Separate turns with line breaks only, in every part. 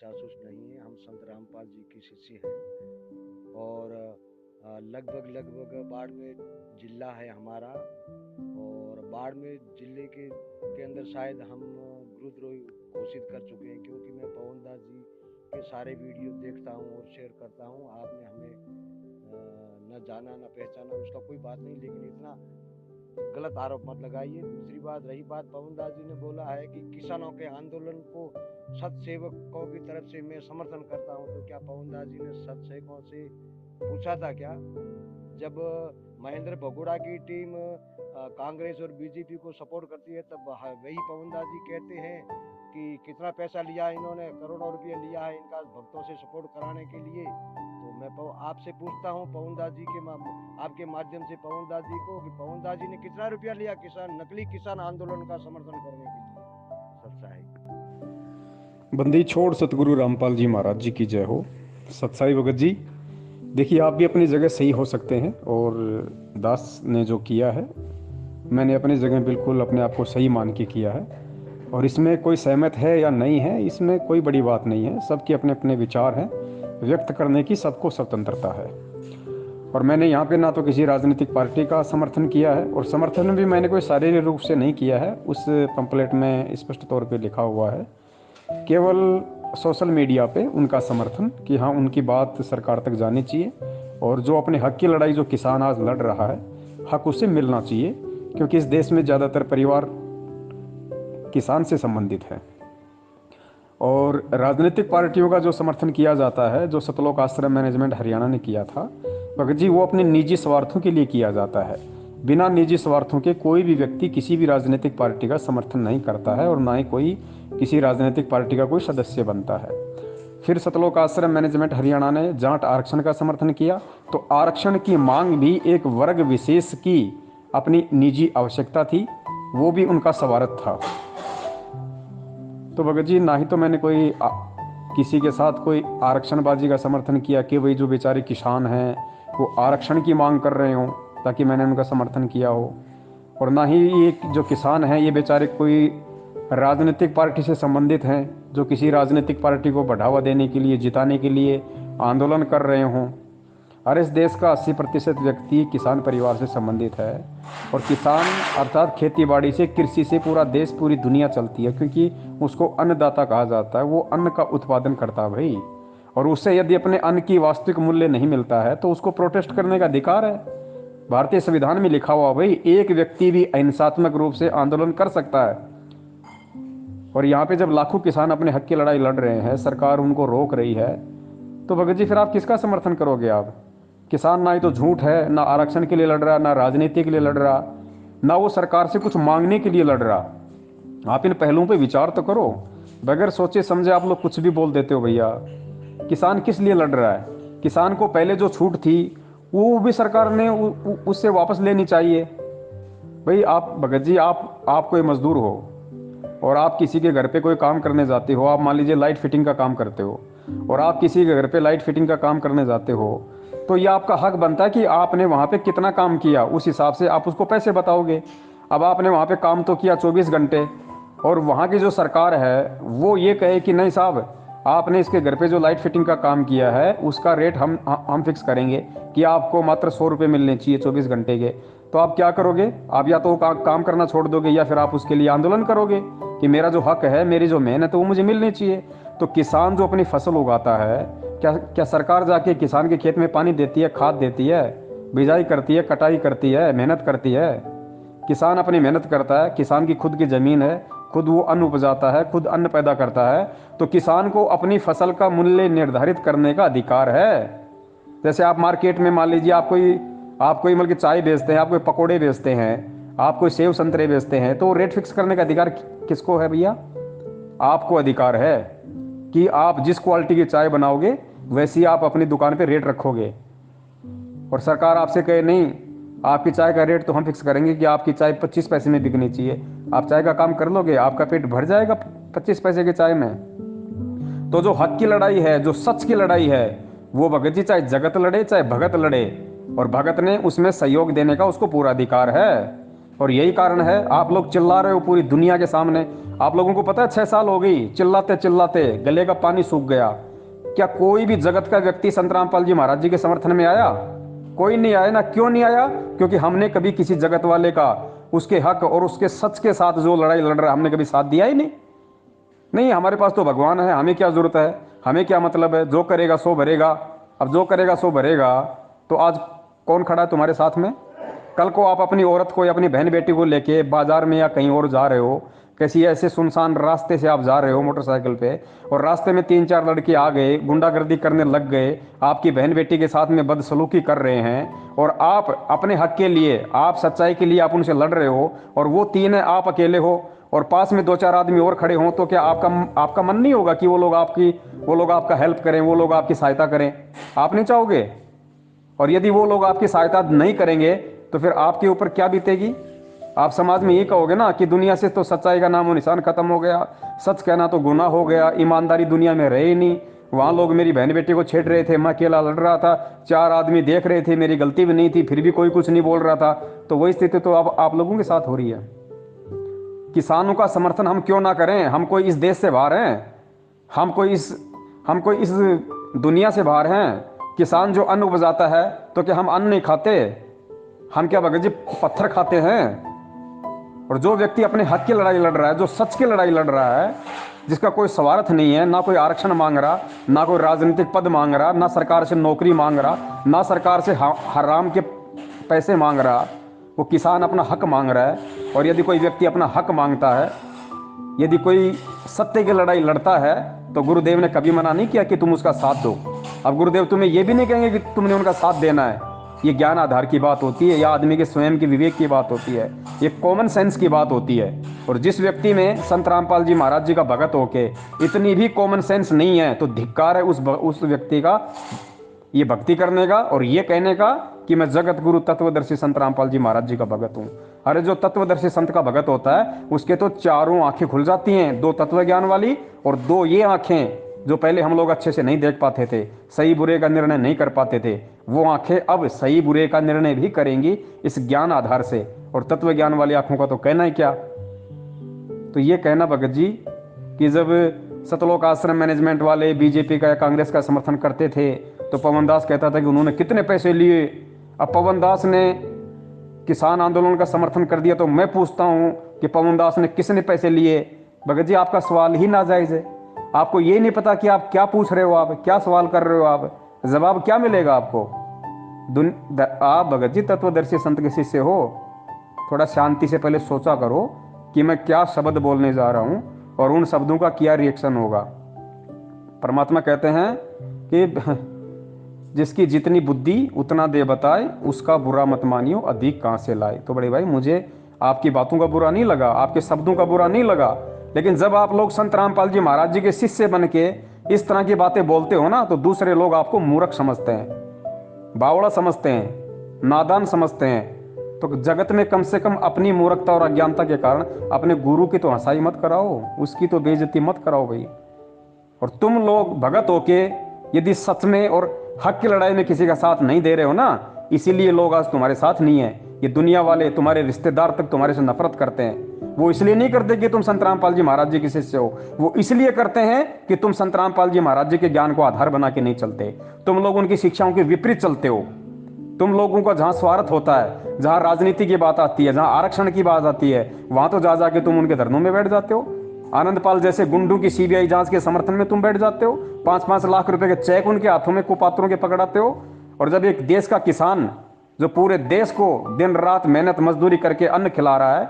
जासूस नहीं है। हम संत रामपाल जी के शिष्य हैं और लगभग लगभग बाड़मेर जिला है हमारा। और बाड़मेर जिले के अंदर शायद हम गुरुद्रोही घोषित कर चुके हैं, क्योंकि मैं पवन दास जी के सारे वीडियो देखता हूँ और शेयर करता हूँ। आपने हमें न जाना न पहचाना, उसका कोई बात नहीं, लेकिन इतना गलत आरोप मत लगाइए। दूसरी बात, रही बात, पवन दास जी ने बोला है कि किसानों के आंदोलन को सत सेवकों की तरफ से मैं समर्थन करता हूं, तो क्या पवन दास जी ने सत सेवकों से पूछा था क्या? जब महेंद्र भगोड़ा की टीम कांग्रेस और बीजेपी को सपोर्ट करती है, तब वही पवन दास जी कहते हैं कि कितना पैसा लिया इन्होंने, करोड़ों रुपये लिया है इनका भक्तों से सपोर्ट कराने के लिए। तो मैं आपसे पूछता हूँ पवन दास जी के आपके माध्यम से पवन दास जी को, कि पवन दास जी ने कितना रुपया लिया नकली किसान आंदोलन का समर्थन करने के लिए? सत्साई
बंदी छोड़ सतगुरु रामपाल जी महाराज जी की जय हो। सत्साई भगत जी, देखिए आप भी अपनी जगह सही हो सकते हैं, और दास ने जो किया है मैंने अपनी जगह बिल्कुल अपने आप को सही मान के किया है, और इसमें कोई सहमत है या नहीं है इसमें कोई बड़ी बात नहीं है। सबके अपने अपने विचार हैं, व्यक्त करने की सबको स्वतंत्रता है। और मैंने यहाँ पे ना तो किसी राजनीतिक पार्टी का समर्थन किया है, और समर्थन भी मैंने कोई शारीरिक रूप से नहीं किया है। उस पंपलेट में स्पष्ट तौर पे लिखा हुआ है केवल सोशल मीडिया पे उनका समर्थन, कि हाँ उनकी बात सरकार तक जानी चाहिए, और जो अपने हक की लड़ाई जो किसान आज लड़ रहा है हक उसे मिलना चाहिए, क्योंकि इस देश में ज़्यादातर परिवार किसान से संबंधित है। और राजनीतिक पार्टियों का जो समर्थन किया जाता है, जो सतलोक आश्रम मैनेजमेंट हरियाणा ने किया था भगत जी, वो अपने निजी स्वार्थों के लिए किया जाता है। बिना निजी स्वार्थों के कोई भी व्यक्ति किसी भी राजनीतिक पार्टी का समर्थन नहीं करता है, और ना ही कोई किसी राजनीतिक पार्टी का कोई सदस्य बनता है। फिर सतलोक आश्रम मैनेजमेंट हरियाणा ने जाट आरक्षण का समर्थन किया, तो आरक्षण की मांग भी एक वर्ग विशेष की अपनी निजी आवश्यकता थी, वो भी उनका स्वार्थ था। तो भगत जी, ना ही तो मैंने कोई किसी के साथ कोई आरक्षणबाजी का समर्थन किया कि वही जो बेचारे किसान हैं वो आरक्षण की मांग कर रहे हों ताकि मैंने उनका समर्थन किया हो, और ना ही ये जो किसान हैं ये बेचारे कोई राजनीतिक पार्टी से संबंधित हैं जो किसी राजनीतिक पार्टी को बढ़ावा देने के लिए, जिताने के लिए आंदोलन कर रहे हों। और इस देश का 80% व्यक्ति किसान परिवार से संबंधित है, और किसान अर्थात खेती बाड़ी से, कृषि से पूरा देश, पूरी दुनिया चलती है, क्योंकि उसको अन्नदाता कहा जाता है। वो अन्न का उत्पादन करता है भाई, और उससे यदि अपने अन्न की वास्तविक मूल्य नहीं मिलता है तो उसको प्रोटेस्ट करने का अधिकार है। भारतीय संविधान में लिखा हुआ भाई, एक व्यक्ति भी अहिंसात्मक रूप से आंदोलन कर सकता है। और यहाँ पे जब लाखों किसान अपने हक की लड़ाई लड़ रहे हैं, सरकार उनको रोक रही है, तो भगत जी फिर आप किसका समर्थन करोगे? आप किसान ना ही तो झूठ है, ना आरक्षण के लिए लड़ रहा, ना राजनीति के लिए लड़ रहा, ना वो सरकार से कुछ मांगने के लिए लड़ रहा। आप इन पहलुओं पे विचार तो करो। बगैर सोचे समझे आप लोग कुछ भी बोल देते हो भैया। किसान किस लिए लड़ रहा है? किसान को पहले जो छूट थी वो भी सरकार ने उससे वापस लेनी चाहिए। भाई आप भगत जी, आप कोई मजदूर हो और आप किसी के घर पे कोई काम करने जाते हो, आप मान लीजिए लाइट फिटिंग का काम करते हो, और आप किसी के घर पे लाइट फिटिंग का काम करने जाते हो, तो ये आपका हक बनता है कि आपने वहाँ पे कितना काम किया, उस हिसाब से आप उसको पैसे बताओगे। अब आपने वहाँ पे काम तो किया 24 घंटे, और वहाँ की जो सरकार है वो ये कहे कि नहीं साहब, आपने इसके घर पे जो लाइट फिटिंग का काम किया है उसका रेट हम फिक्स करेंगे कि आपको मात्र 100 रुपये मिलने चाहिए 24 घंटे के। तो आप क्या करोगे? आप या तो काम करना छोड़ दोगे, या फिर आप उसके लिए आंदोलन करोगे कि मेरा जो हक है, मेरी जो मेहनत है वो मुझे मिलनी चाहिए। तो किसान जो अपनी फसल उगाता है, क्या क्या सरकार जाके किसान के खेत में पानी देती है, खाद देती है, बिजाई करती है, कटाई करती है, मेहनत करती है? किसान अपनी मेहनत करता है, किसान की खुद की ज़मीन है, खुद वो अन्न उपजाता है, खुद अन्न पैदा करता है, तो किसान को अपनी फसल का मूल्य निर्धारित करने का अधिकार है। जैसे आप मार्केट में मान लीजिए आप कोई मतलब चाय बेचते हैं, आप कोई पकौड़े बेचते हैं, आप कोई सेव संतरे बेचते हैं, तो रेट फिक्स करने का अधिकार किसको है भैया? आपको अधिकार है कि आप जिस क्वालिटी की चाय बनाओगे वैसी आप अपनी दुकान पे रेट रखोगे। और सरकार आपसे कहे नहीं, आपकी चाय का रेट तो हम फिक्स करेंगे कि आपकी चाय 25 पैसे में बिकनी चाहिए, आप चाय का काम कर लोगे, आपका पेट भर जाएगा 25 पैसे की चाय में। तो जो हक की लड़ाई है, जो सच की लड़ाई है, वो भगत जी चाहे जगत लड़े चाहे भगत लड़े, और भगत ने उसमें सहयोग देने का उसको पूरा अधिकार है। और यही कारण है आप लोग चिल्ला रहे हो पूरी दुनिया के सामने। आप लोगों को पता है 6 साल हो गई चिल्लाते चिल्लाते गले का पानी सूख गया। क्या कोई भी जगत का व्यक्ति संत रामपाल जी महाराज जी के समर्थन में आया? कोई नहीं आया ना। क्यों नहीं आया? क्योंकि हमने कभी किसी जगत वाले का, उसके हक और उसके सच के साथ जो लड़ाई लड़ रहा है, हमने कभी साथ दिया ही नहीं। नहीं, हमारे पास तो भगवान है, हमें क्या जरूरत है, हमें क्या मतलब है, जो करेगा सो भरेगा। अब जो करेगा सो भरेगा, तो आज कौन खड़ा है तुम्हारे साथ में? कल को आप अपनी औरत को या अपनी बहन बेटी को लेके बाजार में या कहीं और जा रहे हो, किसी ऐसे सुनसान रास्ते से आप जा रहे हो मोटरसाइकिल पे, और रास्ते में 3-4 लड़के आ गए, गुंडागर्दी करने लग गए, आपकी बहन बेटी के साथ में बदसलूकी कर रहे हैं, और आप अपने हक के लिए, आप सच्चाई के लिए आप उनसे लड़ रहे हो, और वो 3 है, आप अकेले हो, और पास में 2-4 आदमी और खड़े हों, तो क्या आपका मन नहीं होगा कि वो लोग आपका हेल्प करें, वो लोग आपकी सहायता करें? आप नहीं चाहोगे? और यदि वो लोग आपकी सहायता नहीं करेंगे तो फिर आपके ऊपर क्या बीतेगी? आप समाज में ये कहोगे ना कि दुनिया से तो सच्चाई का नामो निशान खत्म हो गया, सच कहना तो गुनाह हो गया, ईमानदारी दुनिया में रहे ही नहीं। वहाँ लोग मेरी बहन बेटी को छेड़ रहे थे, मैं अकेला लड़ रहा था, 4 आदमी देख रहे थे, मेरी गलती भी नहीं थी, फिर भी कोई कुछ नहीं बोल रहा था। तो वही स्थिति तो अब आप लोगों के साथ हो रही है। किसानों का समर्थन हम क्यों ना करें? हम कोई इस देश से बाहर हैं? हम कोई इस दुनिया से बाहर हैं? किसान जो अन्न उपजाता है, तो क्या हम अन्न नहीं खाते? हम क्या भगत जी पत्थर खाते हैं? और जो व्यक्ति अपने हक की लड़ाई लड़ रहा है, जो सच की लड़ाई लड़ रहा है, जिसका कोई स्वार्थ नहीं है, ना कोई आरक्षण मांग रहा, ना कोई राजनीतिक पद मांग रहा, ना सरकार से नौकरी मांग रहा, ना सरकार से हराम के पैसे मांग रहा, वो किसान अपना हक मांग रहा है। और यदि कोई व्यक्ति अपना हक मांगता है, यदि कोई सत्य की लड़ाई लड़ता है, तो गुरुदेव ने कभी मना नहीं किया कि तुम उसका साथ दो। अब गुरुदेव तुम्हें यह भी नहीं कहेंगे कि तुमने उनका साथ देना है। ये ज्ञान आधार की बात होती है, या आदमी के स्वयं के विवेक की बात होती है, ये कॉमन सेंस की बात होती है। और जिस व्यक्ति में संत रामपाल जी महाराज जी का भगत होके इतनी भी कॉमन सेंस नहीं है, तो धिक्कार है उस व्यक्ति का ये भक्ति करने का और ये कहने का कि मैं जगत गुरु तत्वदर्शी संत रामपाल जी महाराज जी का भगत हूँ। अरे जो तत्वदर्शी संत का भगत होता है, उसके तो चारों आंखें खुल जाती हैं, 2 तत्व ज्ञान वाली और 2 ये आंखें जो पहले हम लोग अच्छे से नहीं देख पाते थे, सही बुरे का निर्णय नहीं कर पाते थे, वो आंखें अब सही बुरे का निर्णय भी करेंगी इस ज्ञान आधार से। और तत्व ज्ञान वाली आंखों का तो कहना ही क्या। तो ये कहना भगत जी कि जब सतलोक आश्रम मैनेजमेंट वाले बीजेपी का या कांग्रेस का समर्थन करते थे, तो पवन दास कहता था कि उन्होंने कितने पैसे लिए। अब पवन दास ने किसान आंदोलन का समर्थन कर दिया, तो मैं पूछता हूं कि पवन दास ने किसने पैसे लिए? भगत जी आपका सवाल ही नाजायज है। आपको ये नहीं पता कि आप क्या पूछ रहे हो, आप क्या सवाल कर रहे हो, आप जवाब क्या मिलेगा आपको? आप भगत जी तत्वदर्शी संत के शिष्य हो, थोड़ा शांति से पहले सोचा करो कि मैं क्या शब्द बोलने जा रहा हूं और उन शब्दों का क्या रिएक्शन होगा। परमात्मा कहते हैं कि जिसकी जितनी बुद्धि उतना दे बताए, उसका बुरा मत मानियो, अधिक कहां से लाए। तो बड़े भाई मुझे आपकी बातों का बुरा नहीं लगा, आपके शब्दों का बुरा नहीं लगा, लेकिन जब आप लोग संत रामपाल जी महाराज जी के शिष्य बन के इस तरह की बातें बोलते हो ना, तो दूसरे लोग आपको मूर्ख समझते हैं, बावड़ा समझते हैं, नादान समझते हैं। तो जगत में कम से कम अपनी मूर्खता और अज्ञानता के कारण अपने गुरु की तो हंसाई मत कराओ, उसकी तो बेइज्जती मत कराओ भाई। और तुम लोग भगत होके यदि सच में और हक की लड़ाई में किसी का साथ नहीं दे रहे हो ना, इसीलिए लोग आज तुम्हारे साथ नहीं है। ये दुनिया वाले, तुम्हारे रिश्तेदार तक तुम्हारे से नफरत करते हैं। वो इसलिए नहीं करते कि तुम संत रामपाल जी महाराज जी के शिष्य हो, वो इसलिए करते हैं कि तुम संत रामपाल जी महाराज जी के ज्ञान को आधार बना के नहीं चलते। तुम लोग उनकी शिक्षाओं के विपरीत चलते हो। तुम लोगों का जहां स्वार्थ होता है, जहां राजनीति की बात आती है, जहां आरक्षण की बात आती है, वहां तो जा जाके तुम उनके धरनों में बैठ जाते हो। आनंदपाल जैसे गुंडों की सीबीआई जांच के समर्थन में तुम बैठ जाते हो, 5-5 लाख रुपए के चेक उनके हाथों में कुपात्रों के पकड़ाते हो। और जब एक देश का किसान जो पूरे देश को दिन रात मेहनत मजदूरी करके अन्न खिला रहा है,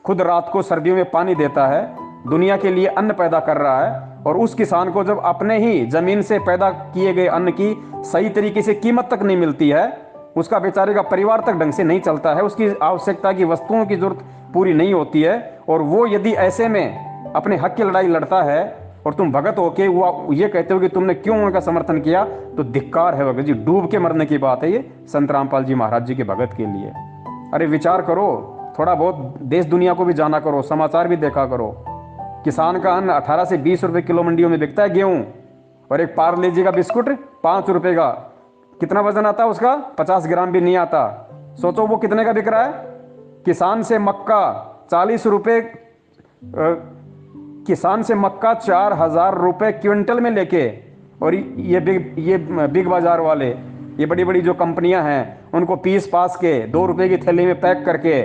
खुद रात को सर्दियों में पानी देता है, दुनिया के लिए अन्न पैदा कर रहा है, और उस किसान को जब अपने ही जमीन से पैदा किए गए अन्न की सही तरीके से कीमत तक नहीं मिलती है, उसका बेचारे का परिवार तक ढंग से नहीं चलता है, उसकी आवश्यकता की वस्तुओं की जरूरत पूरी नहीं होती है, और वो यदि ऐसे में अपने हक की लड़ाई लड़ता है और तुम भगत होके वो ये कहते हो कि तुमने क्यों उनका समर्थन किया, तो धिक्कार है भगत जी, डूब के मरने की बात है ये संत रामपाल जी महाराज जी के भगत के लिए। अरे विचार करो, थोड़ा बहुत देश दुनिया को भी जाना करो, समाचार भी देखा करो। किसान का अन्न 18 से 20 रुपए किलो मंडियों में बिकता है गेहूं, और एक पार्ले जी का बिस्कुट 5 रुपए का। कितना वजन आता है उसका? 50 ग्राम भी नहीं आता। सोचो वो कितने का बिक रहा है। किसान से मक्का 40 रुपए, किसान से मक्का 4,000 रुपए क्विंटल में लेके, और ये बिग बाजार वाले, ये बड़ी बड़ी जो कंपनियां हैं, उनको पीस पास के 2 रुपए की थैली में पैक करके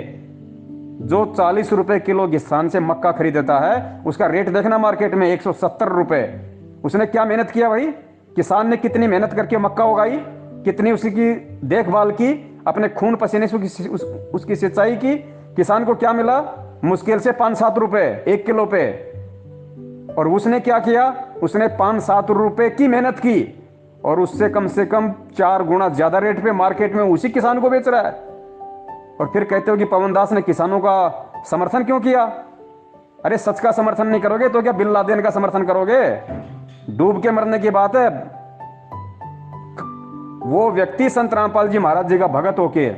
जो 40 रुपए किलो किसान से मक्का खरीदता है, उसका रेट देखना मार्केट में 170 रुपए। उसने क्या मेहनत किया भाई? किसान ने कितनी मेहनत करके मक्का उगाई, कितनी उसकी देखभाल की, अपने खून पसीने से उसकी सिंचाई की। किसान को क्या मिला? मुश्किल से 5-7 रुपए 1 किलो पे। और उसने क्या किया? उसने 5-7 रुपए की मेहनत की और उससे कम से कम 4 गुना ज्यादा रेट पे मार्केट में उसी किसान को बेच रहा है। और फिर कहते हो कि पवन दास ने किसानों का समर्थन क्यों किया? अरे सच का समर्थन नहीं करोगे तो क्या बिन लादेन का समर्थन करोगे? डूब के मरने की बात है। वो व्यक्ति संत रामपाल जी महाराज जी का भगत होके,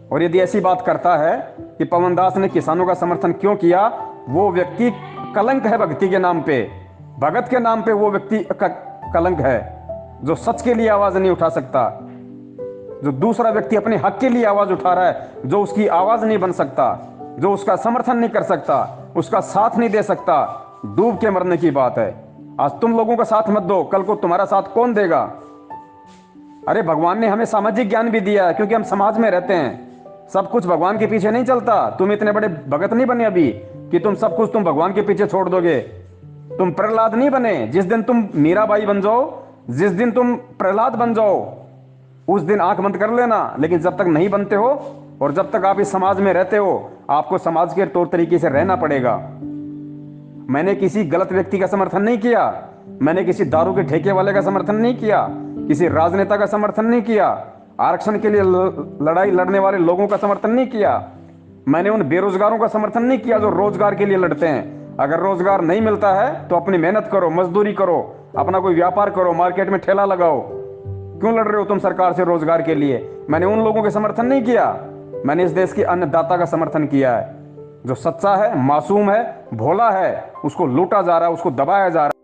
और यदि ऐसी बात करता है कि पवन दास ने किसानों का समर्थन क्यों किया, वो व्यक्ति कलंक है भक्ति के नाम पे, भगत के नाम पे वो व्यक्ति कलंक है, जो सच के लिए आवाज नहीं उठा सकता, जो दूसरा व्यक्ति अपने हक के लिए आवाज उठा रहा है, जो उसकी आवाज नहीं बन सकता, जो उसका समर्थन नहीं कर सकता, उसका साथ नहीं दे सकता, डूब के मरने की बात है। आज तुम लोगों का साथ मत दो, कल को तुम्हारा साथ कौन देगा? अरे भगवान ने हमें सामाजिक ज्ञान भी दिया है, क्योंकि हम समाज में रहते हैं। सब कुछ भगवान के पीछे नहीं चलता। तुम इतने बड़े भगत नहीं बने अभी कि तुम सब कुछ तुम भगवान के पीछे छोड़ दोगे। तुम प्रहलाद नहीं बने। जिस दिन तुम मीराबाई बन जाओ, जिस दिन तुम प्रहलाद बन जाओ, उस दिन आंख बंद कर लेना। लेकिन जब तक नहीं बनते हो और जब तक आप इस समाज में रहते हो, आपको समाज के तौर तरीके से रहना पड़ेगा। मैंने किसी गलत व्यक्ति का समर्थन नहीं किया, मैंने किसी दारू के ठेके वाले का समर्थन नहीं किया, किसी राजनेता का समर्थन नहीं किया, आरक्षण के लिए लड़ाई लड़ने वाले लोगों का समर्थन नहीं किया, मैंने उन बेरोजगारों का समर्थन नहीं किया जो रोजगार के लिए लड़ते हैं। अगर रोजगार नहीं मिलता है तो अपनी मेहनत करो, मजदूरी करो, अपना कोई व्यापार करो, मार्केट में ठेला लगाओ। क्यों लड़ रहे हो तुम सरकार से रोजगार के लिए? मैंने उन लोगों के समर्थन नहीं किया, मैंने इस देश के अन्नदाता का समर्थन किया है, जो सच्चा है, मासूम है, भोला है। उसको लूटा जा रहा है, उसको दबाया जा रहा है।